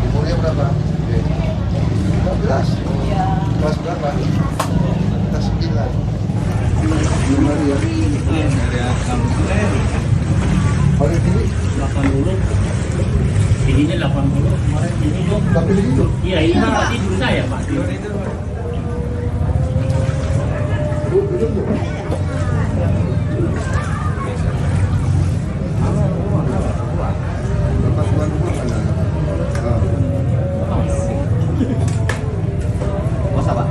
Umurnya berapa? 15. Kelas berapa? Kelas 9. Belum hari ya? Paling tinggi? 80. Ininya 80. Kemarin ini dong. Tapi begitu? Iya, ini tadi dulu saya, Pak. Duduk bu. Berapa tuan rumah mana? Masa, Pak?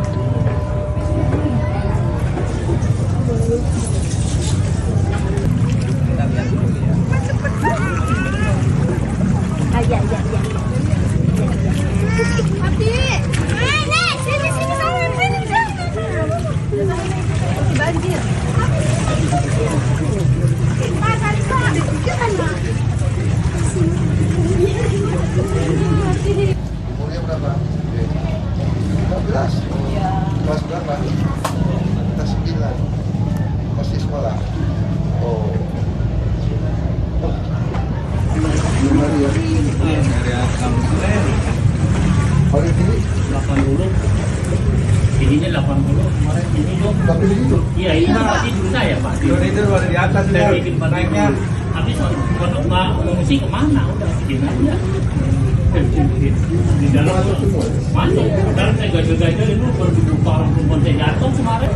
Iya. Mati. Nek, sini sana, sini sana. Banjir. Pak, Salsa, jangan, Pak. Umurnya berapa? 15. Kelas berapa? Kelas 9. Masih sekolah. Oh. Belum hari ya? Paling tinggi? 80. Ininya 80. Kemarin ini dong. Tapi begitu? Iya, ini tadi dulu saya, Pak. Itu luar di atas Saya bikin naiknya. habis kalau nggak ngungsi kemana? Udah bikin aja. Di dalam Masuk semua. masuk. Dalam saya gajah-gajah itu baru dibuka orang perempuan saya jatuh kemarin.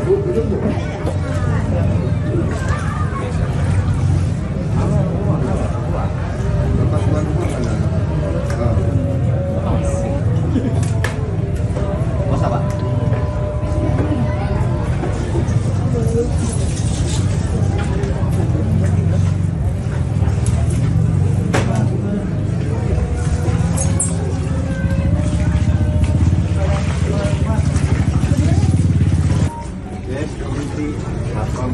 Duduk bu. Berapa tuan rumah mana? Masa, Pak? Yes, nanti lapang.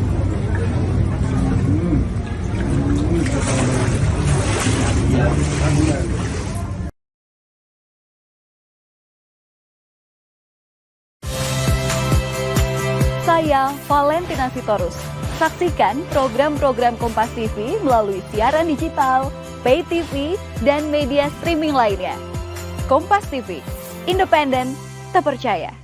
Saya Valentina Sitorus. Saksikan program-program Kompas TV melalui siaran digital, pay TV, dan media streaming lainnya. Kompas TV, independen, terpercaya.